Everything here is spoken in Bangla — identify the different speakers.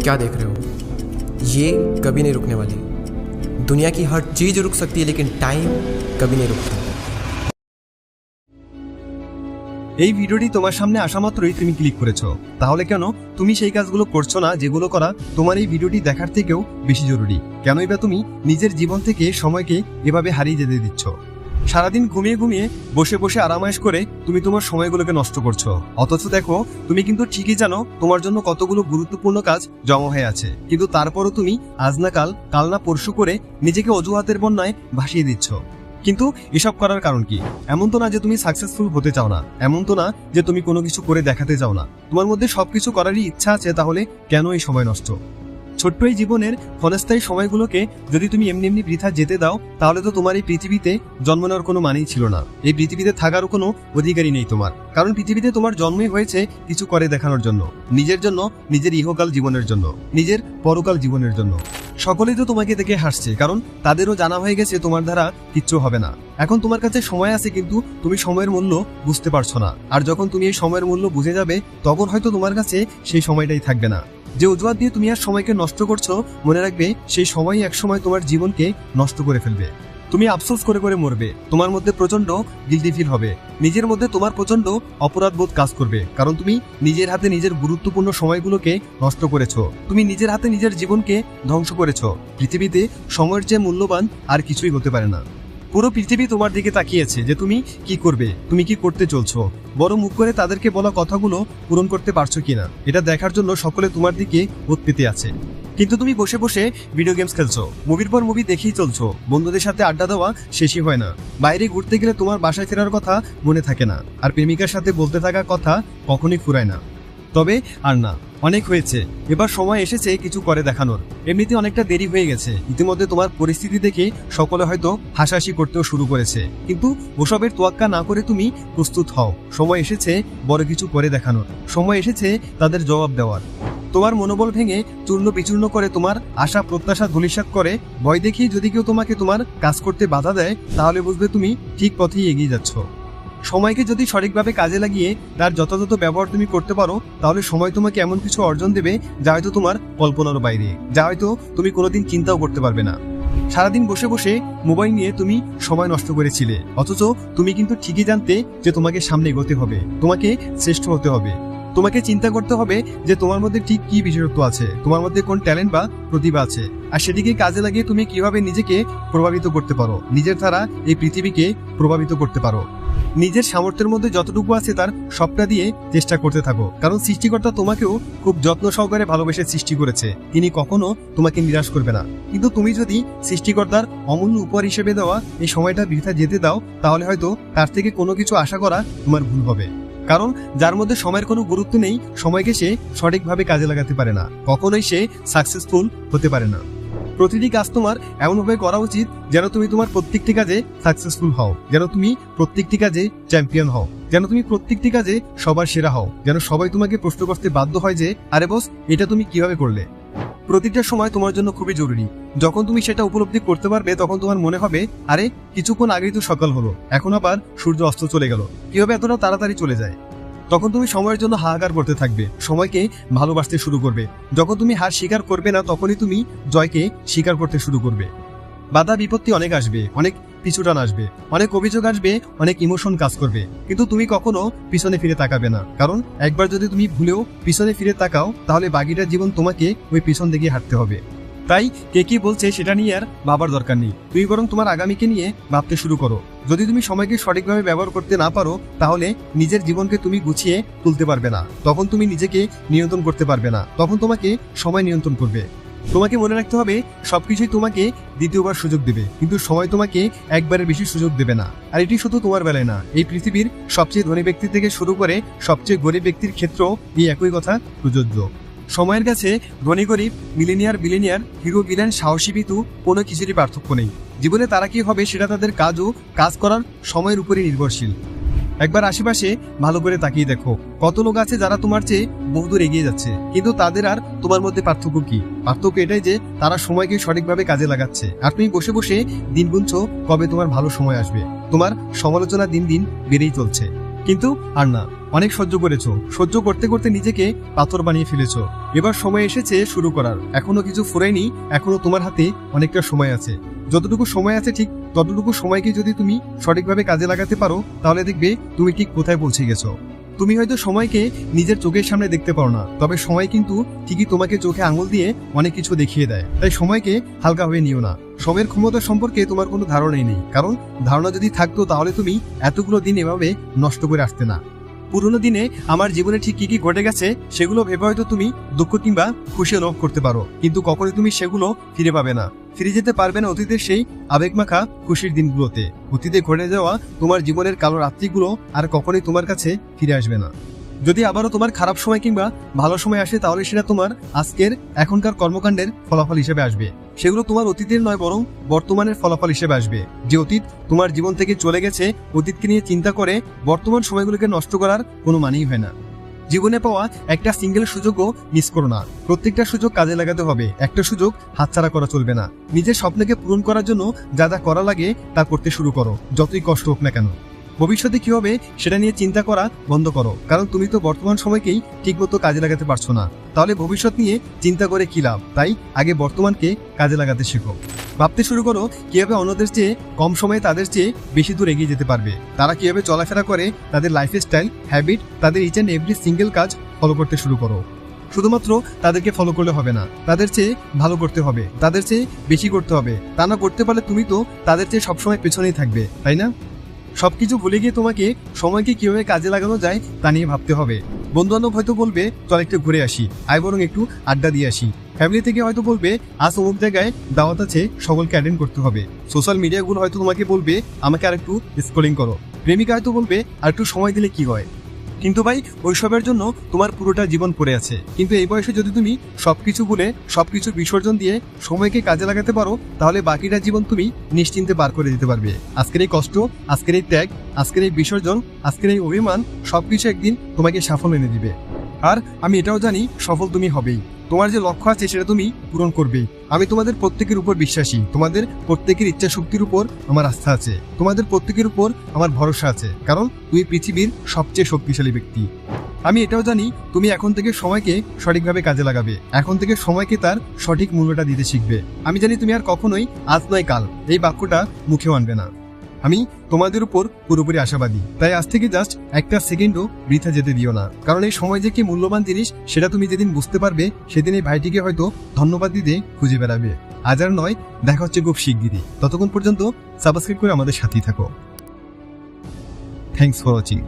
Speaker 1: क्या देख रहे हो? ये कभी नहीं रुकने वाली। दुनिया की हर चीज़ रुक सकती है, लेकिन टाइम कभी नहीं रुकता।
Speaker 2: এই ভিডিওটি তোমার সামনে আসা মাত্রই তুমি ক্লিক করেছো, তাহলে কেন তুমি সেই কাজগুলো করছো না যেগুলো করা তোমার এই ভিডিওটি দেখার থেকেও বেশি জরুরি? কেনই বা তুমি নিজের জীবন থেকে সময়কে এভাবে হারিয়ে যেতে দিচ্ছ? সারাদিন ঘুমিয়ে ঘুমিয়ে বসে বসে আরামায়েশ করে তুমি তোমার সময়গুলোকে নষ্ট করছো, অথচ দেখো তুমি কিন্তু ঠিকই জানো তোমার জন্য কতগুলো গুরুত্বপূর্ণ কাজ জমা হয়ে আছে, কিন্তু তারপরও তুমি আজ না কাল, কাল না পরশু করে নিজেকে অজুহাতের বন্যায় ভাসিয়ে দিচ্ছ। কিন্তু এসব করার কারণ কি? এমন তো না যে তুমি সাকসেসফুল হতে চাও না, এমন তো না যে তুমি কোনো কিছু করে দেখাতে চাও না। তোমার মধ্যে সবকিছু করারই ইচ্ছা আছে, তাহলে কেন এই সময় নষ্ট? ছোট্ট এই জীবনের ক্ষণস্থায়ী সময়গুলোকে যদি তুমি এমনি এমনি বৃথা যেতে দাও, তাহলে তো তোমার এই পৃথিবীতে জন্ম নেওয়ার কোনো মানেই ছিল না। এই পৃথিবীতে থাকারও কোনো অধিকারই নেই তোমার, কারণ পৃথিবীতে তোমার জন্মই হয়েছে কিছু করে দেখানোর জন্য, নিজের জন্য, নিজের ইহকাল জীবনের জন্য, নিজের পরকাল জীবনের জন্য। সকলেই তো তোমাকে দেখে হাসছে, কারণ তাদেরও জানা হয়ে গেছে তোমার দ্বারা কিচ্ছু হবে না। এখন তোমার কাছে সময় আছে, কিন্তু তুমি সময়ের মূল্য বুঝতে পারছো না। আর যখন তুমি এই সময়ের মূল্য বুঝে যাবে, তখন হয়তো তোমার কাছে সেই সময়টাই থাকবে না। যে অজুহাত দিয়ে তুমি আর সময়কে নষ্ট করছো, মনে রাখবে সেই সময়ই একসময় তোমার জীবনকে নষ্ট করে ফেলবে। তুমি আফসোস করে করে মরবে, তোমার মধ্যে প্রচন্ড গিল্টি ফিল হবে, নিজের মধ্যে তোমার প্রচন্ড অপরাধবোধ কাজ করবে, কারণ তুমি নিজের হাতে নিজের গুরুত্বপূর্ণ সময়গুলোকে নষ্ট করেছো। তুমি নিজের হাতে নিজের জীবনকে ধ্বংস করেছো। পৃথিবীতে সময়ের যে মূল্যবান আর কিছুই হতে পারে না। পুরো পৃথিবী তোমার দিকে তাকিয়েছে যে তুমি কি করবে, তুমি কি করতে চলছো, বড় মুখ করে তাদেরকে বলা কথাগুলো পূরণ করতে পারছো কিনা, এটা দেখার জন্য সকলে তোমার দিকে ওত পেতে আছে। কিন্তু তুমি বসে বসে ভিডিও গেমস খেলছো, মুভির পর মুভি দেখেই চলছো, বন্ধুদের সাথে আড্ডা দেওয়া শেষই হয় না, বাইরে ঘুরতে গেলে তোমার বাসায় ফেরার কথা মনে থাকে না, আর প্রেমিকার সাথে বলতে থাকা কথা কখনোই ফুরায় না। তবে আর না, অনেক হয়েছে, এবার সময় এসেছে কিছু করে দেখানোর। এমনিতে অনেকটা দেরি হয়ে গেছে, ইতিমধ্যে তোমার পরিস্থিতি দেখে সকলে হয়তো হাসাহাসি করতেও শুরু করেছে, কিন্তু ওসবের তোয়াক্কা না করে তুমি প্রস্তুত হও। সময় এসেছে বড় কিছু করে দেখানোর, সময় এসেছে তাদের জবাব দেওয়ার। তোমার মনোবল ভেঙে চূর্ণ বিচূর্ণ করে, তোমার আশা প্রত্যাশা ধূলিসাৎ করে, ভয় দেখিয়ে যদি কেউ তোমাকে তোমার কাজ করতে বাধা দেয়, তাহলে বুঝবে তুমি ঠিক পথেই এগিয়ে যাচ্ছ। সময়কে যদি সঠিকভাবে কাজে লাগিয়ে তার যথাযথ ব্যবহার তুমি করতে পারো, তাহলে সময় তোমাকে এমন কিছু অর্জন দেবে যা হয়তো তোমার কল্পনার বাইরে, যা হয়তো তুমি কোনোদিন চিন্তাও করতে পারবে না। সারাদিন বসে বসে মোবাইল নিয়ে তুমি সময় নষ্ট করেছিলে, অথচ তুমি কিন্তু ঠিকই জানতে যে তোমাকে সামনে এগোতে হবে, তোমাকে শ্রেষ্ঠ হতে হবে। তোমাকে চিন্তা করতে হবে যে তোমার মধ্যে ঠিক কি বিশেষত্ব আছে, তোমার মধ্যে কোন ট্যালেন্ট বা প্রতিভা আছে, আর সেটিকে কাজে লাগিয়ে তুমি কিভাবে নিজেকে প্রভাবিত করতে পারো, নিজের দ্বারা এই পৃথিবীকে প্রভাবিত করতে পারো। নিজের সামর্থ্যের মধ্যে যতটুকু আছে তার সবটা দিয়ে চেষ্টা করতে থাকো, কারণ সৃষ্টিকর্তা তোমাকেও খুব যত্ন সহকারে ভালোবেসে সৃষ্টি করেছে, তিনি কখনো তোমাকে নিরাশ করবে না। কিন্তু তুমি যদি সৃষ্টিকর্তার অমূল্য উপহার হিসেবে দেওয়া এই সময়টা বৃথা যেতে দাও, তাহলে হয়তো তার থেকে কোনো কিছু আশা করা তোমার ভুল হবে। কারণ যার মধ্যে সময়ের কোনো গুরুত্ব নেই, সময়কে সে সঠিকভাবে কাজে লাগাতে পারে না, কখনোই সে সাকসেসফুল হতে পারে না। প্রতিটি কাজ তোমার এমনভাবে করা উচিত যেন তুমি তোমার প্রত্যেকটি কাজে সাকসেসফুল হও, যেন তুমি প্রত্যেকটি কাজে চ্যাম্পিয়ন হও, যেন তুমি প্রত্যেকটি কাজে সবার সেরা হও, যেন সবাই তোমাকে প্রশ্ন করতে বাধ্য হয় যে আরে বস, এটা তুমি কিভাবে করলে। প্রতিটা সময় তোমার জন্য খুবই জরুরি। যখন তুমি সেটা উপলব্ধি করতে পারবে, তখন তোমার মনে হবে আরে কিছুক্ষণ আগেই তো সকাল হলো, এখন আবার সূর্য অস্ত চলে গেল, কিভাবে এতটা তাড়াতাড়ি চলে যায়। তখন তুমি সময়ের জন্য হাহাকার করতে থাকবে, সময়কে ভালোবাসতে শুরু করবে। যখন তুমি হার স্বীকার করবে না, তখনই তুমি জয়কে স্বীকার করতে শুরু করবে। বাধা বিপত্তি অনেক আসবে, অনেক পিছুটান আসবে, অনেক অভিযোগ আসবে, অনেক ইমোশন কাজ করবে, কিন্তু তুমি কখনো পিছনে ফিরে তাকাবে না, কারণ একবার যদি তুমি ভুলেও পিছনে ফিরে তাকাও, তাহলে বাকিটা জীবন তোমাকে ওই পিছন দিকে হাঁটতে হবে। তাই কে কি বলছে সেটা নিয়ে আর ভাবার দরকার নেই, তুমি বরং তোমার আগামীকে নিয়ে ভাবতে শুরু করো। যদি তুমি সময়কে সঠিকভাবে ব্যবহার করতে না পারো, তাহলে নিজের জীবনকে তুমি গুছিয়ে তুলতে পারবে না, তখন তুমি নিজেকে নিয়ন্ত্রণ করতে পারবে না, তখন তোমাকে সময় নিয়ন্ত্রণ করবে। তোমাকে মনে রাখতে হবে, সবকিছুই তোমাকে দ্বিতীয়বার সুযোগ দেবে, কিন্তু সময় তোমাকে একবারের বেশি সুযোগ দেবে না। আর এটি শুধু তোমার বেলায় না, এই পৃথিবীর সবচেয়ে ধনী ব্যক্তি থেকে শুরু করে সবচেয়ে গরিব ব্যক্তির ক্ষেত্রেও এই একই কথা প্রযোজ্য। সময়ের কাছে ধনী গরিব, মিলেনিয়ার বিলেনিয়ার, হিরো ভিলেন, সাহসী ভীতু কোনো কিছুরই পার্থক্য নেই। জীবনে তারা কি হবে সেটা তাদের কাজ ও কাজ করার সময়ের উপরই নির্ভরশীল। একবার আশেপাশে ভালো করে তাকিয়ে দেখো, কত লোক আছে যারা তোমার চেয়ে বহুদূর এগিয়ে যাচ্ছে, কিন্তু তাদের আর তোমার মধ্যে পার্থক্য কি? পার্থক্য এটাই যে তারা সময়কে সঠিকভাবে কাজে লাগাচ্ছে, আর তুমি বসে বসে দিন গুনছো কবে তোমার ভালো সময় আসবে। তোমার সমালোচনা দিন দিন বেড়েই চলছে। কিন্তু আর না, অনেক সহ্য করেছো, সহ্য করতে করতে নিজেকে পাথর বানিয়ে ফেলেছো। এবার সময় এসেছে শুরু করার। এখনো কিছু ফুরায়নি, এখনো তোমার হাতে অনেকটা সময় আছে। যতটুকু সময় আছে ঠিক ততটুকু সময়কে যদি তুমি সঠিকভাবে কাজে লাগাতে পারো, তাহলে দেখবে তুমি ঠিক কোথায় পৌঁছে গেছো। তুমি হয়তো সময়কে নিজের চোখের সামনে দেখতে পারো না, তবে সময় কিন্তু ঠিকই তোমাকে চোখে আঙুল দিয়ে অনেক কিছু দেখিয়ে দেয়। তাই সময়কে হালকা হয়ে নিও না। সময়ের ক্ষমতা সম্পর্কে তোমার কোনো ধারণাই নেই, কারণ ধারণা যদি থাকতো তাহলে তুমি এতগুলো দিন এভাবে নষ্ট করে আসতে না। পুরোনো দিনে আমার জীবনে ঠিক কি কি ঘটে গেছে সেগুলো ভেবে হয়তো তুমি দুঃখ কিংবা খুশি অনুভব করতে পারো, কিন্তু কখনোই তুমি সেগুলো ফিরে পাবে না। ফিরে যেতে পারবে না অতীতের সেই আবেগমাখা খুশির দিনগুলোতে। অতীতে ঘটে যাওয়া তোমার জীবনের কালো রাত্রিগুলো আর কখনোই তোমার কাছে ফিরে আসবে না। যদি আবারও তোমার খারাপ সময় কিংবা ভালো সময় আসে, তাহলে সেটা তোমার আজকের এখনকার কর্মকাণ্ডের ফলাফল হিসেবে আসবে। সেগুলো তোমার অতীতের নয়, বরং বর্তমানের ফলাফল হিসেবে আসবে। যে অতীত তোমার জীবন থেকে চলে গেছে, অতীতকে নিয়ে চিন্তা করে বর্তমান সময়গুলোকে নষ্ট করার কোনো মানেই হয় না। জীবনে পাওয়া একটা সিঙ্গেল সুযোগও মিস করো না। প্রত্যেকটা সুযোগ কাজে লাগাতে হবে, একটা সুযোগ হাতছাড়া করা চলবে না। নিজের স্বপ্নকে পূরণ করার জন্য যা যা করা লাগে তা করতে শুরু করো, যতই কষ্ট হোক না কেন। ভবিষ্যতে কি হবে সেটা নিয়ে চিন্তা করা বন্ধ করো, কারণ তুমি তো বর্তমান সময়কেই ঠিকমতো কাজে লাগাতে পারছো না। তাহলে ভবিষ্যৎ নিয়ে চিন্তা করে কি লাভ? তাই আগে বর্তমানকে কাজে লাগাতে শেখো। ভাবতে শুরু করো কিভাবে অন্যদের চেয়ে কম সময়ে তাদের চেয়ে বেশি দূর এগিয়ে যেতে পারবে। তারা কিভাবে চলাফেরা করে, তাদের লাইফস্টাইল, হ্যাবিট, তাদের ইচ অ্যান্ড এভরি সিঙ্গেল কাজ ফলো করতে শুরু করো। শুধুমাত্র তাদেরকে ফলো করলে হবে না, তাদের চেয়ে ভালো করতে হবে, তাদের চেয়ে বেশি করতে হবে। তা না করতে পারলে তুমি তো তাদের চেয়ে সবসময় পেছনেই থাকবে, তাই না? সবকিছু ভুলে গিয়ে তোমাকে সময়কে কিভাবে কাজে লাগানো যায় তা নিয়ে ভাবতে হবে। বন্ধু বান্ধব হয়তো বলবে চল একটু ঘুরে আসি, আয় বরং একটু আড্ডা দিয়ে আসি। ফ্যামিলি থেকে হয়তো বলবে আজ অমুক জায়গায় দাওয়াত আছে, সকলকে অ্যাটেন্ড করতে হবে। সোশ্যাল মিডিয়াগুলো হয়তো তোমাকে বলবে আমাকে আর একটু স্ক্রলিং করো। প্রেমিকা হয়তো বলবে আর একটু সময় দিলে কি হয়। কিন্তু ভাই, ওইসবের জন্য তোমার পুরোটা জীবন পড়ে আছে। কিন্তু এই বয়সে যদি তুমি সবকিছু ভুলে সবকিছু বিসর্জন দিয়ে সময়কে কাজে লাগাতে পারো, তাহলে বাকিটা জীবন তুমি নিশ্চিন্তে পার করে দিতে পারবে। আজকের এই কষ্ট, আজকের এই ত্যাগ, আজকের এই বিসর্জন, আজকের এই অভিমান সবকিছু একদিন তোমাকে সাফল্য এনে দিবে। আর আমি এটাও জানি সফল তুমি হবেই। তোমার যে লক্ষ্য আছে সেটা তুমি পূরণ করবেই। আমি তোমাদের প্রত্যেকের উপর বিশ্বাসী, তোমাদের প্রত্যেকের ইচ্ছা শক্তির উপর আমার আস্থা আছে, তোমাদের প্রত্যেকের উপর আমার ভরসা আছে, কারণ তুমি পৃথিবীর সবচেয়ে শক্তিশালী ব্যক্তি। আমি এটাও জানি তুমি এখন থেকে সময়কে সঠিকভাবে কাজে লাগাবে, এখন থেকে সময়কে তার সঠিক মূল্যটা দিতে শিখবে। আমি জানি তুমি আর কখনোই আজ নয় কাল এই বাক্যটা মুখেও আনবে না। আমি তোমাদের উপর পুরোপুরি আশাবাদী। তাই আজ থেকে জাস্ট একটা সেকেন্ডও বৃথা যেতে দিও না, কারণ এই সময় যে কি মূল্যবান জিনিস সেটা তুমি যেদিন বুঝতে পারবে, সেদিন এই ভাইটিকে হয়তো ধন্যবাদ দিতে খুঁজে বেড়াবে। আজ আর নয়, দেখা হচ্ছে খুব শিগগিরই। ততক্ষণ পর্যন্ত সাবস্ক্রাইব করে আমাদের সাথেই থাকো। Thanks for watching.